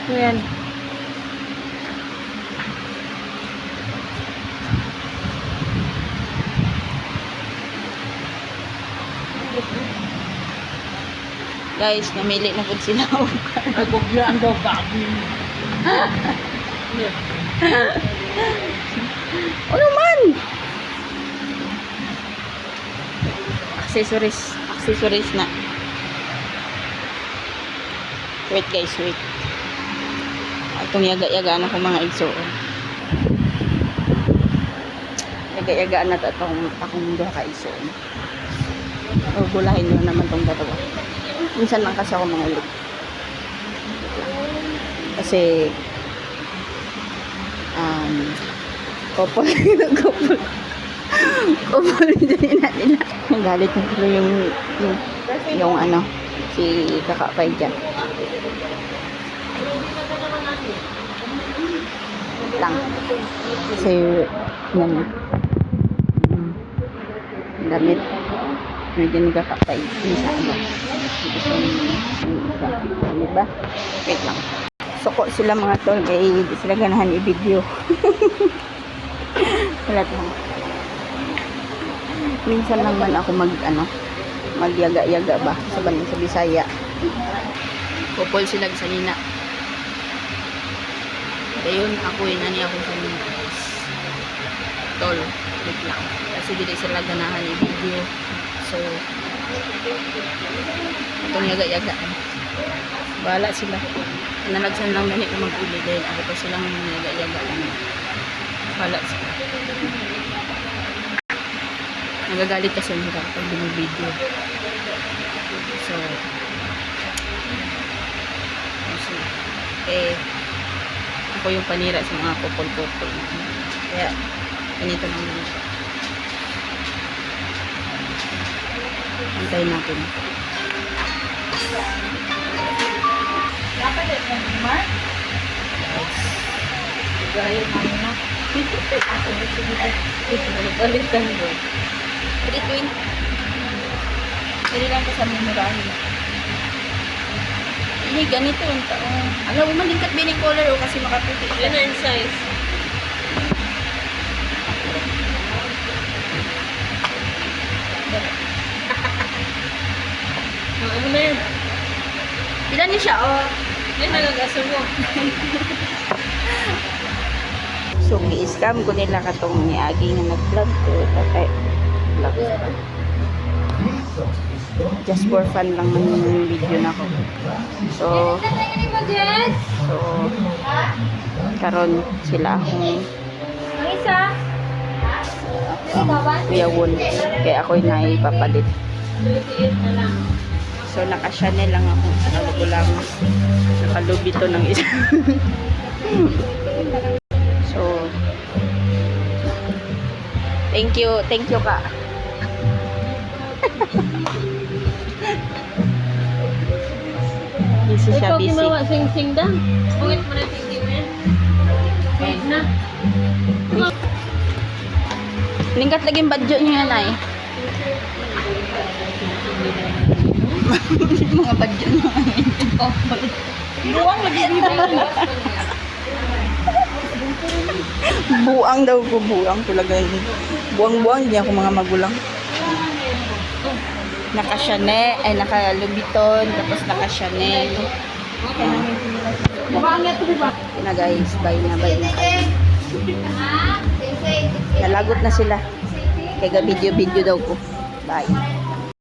Ayan. Guys, namili na po sila. Ay, bugyan daw babi. Ano man? Accessories. Accessories na. Wait guys, wait. Itong yaga-yagaan ako mga igsoon. Yaga-yagaan na ito akong duha ka igsoon. O, gulahin nyo naman itong dalawa. Minsan lang kasi ako mga ulit. Kasi couple din nila. Galit na tuloy yung ano, si kakapay dyan. Lang. Kasi, yan. Damit. Medyo nagkakapay. Isa ano. Diba? Wait lang. Suko sila mga tol. Kaya hindi sila ganahan i-video. Wala lang. Minsan lang man ako magyaga-yaga ba sa bandang sa Bisaya. Kupol sila sa nina. Dayon ako inani ako sa nina. Tol, wait lang. Kasi hindi sila ganahan i-video. So, itong yaga-yaga. Bahala sila. Nalagsan lang ganit na mag-uli dahil ako pa silang yaga-yaga. Bahala sila. Nagagalit kasi nila pag binibideo. So, ako yung panira sa mga kupol-kupol. Kaya, ganito lang naman siya. Antayin natin. Dapat ito ng Mark? Gaya mo na. Balikan mo. 320. Pwede lang ko sa memorami. Ini ganito yung taong. Alam mo man din kat bining color o kasi makaputi. Yan ang size. Ano na yan? Ilan niya siya? Oh. Yan nagagaso mo. So, i-scam ko nila katong niagi nga nag-vlog ko. Tatay, vlog. Just for fun lang man yung video na ko. So, karon sila akong kuyawon. Kaya ako'y naipapalit. So, naka-Chanel lang ako. Nakalubo lang. Nakalubito ng isa. So, thank you ka. Busy siya, Ikaw busy. kimawa sing-sing da. Bungit mo na sing-sing mo yan. Wait na. Lingkat laging badyo niya yan ay. Mga badyo na ay. Buwang lagi buang daw ko, buang talaga yun. Buang-buang niya ako mga magulang. Naka-Chanel, ay naka-Lubiton, tapos naka-Chanel. Na guys, bye na. Nalagot na sila. Kaya video daw ko. Bye.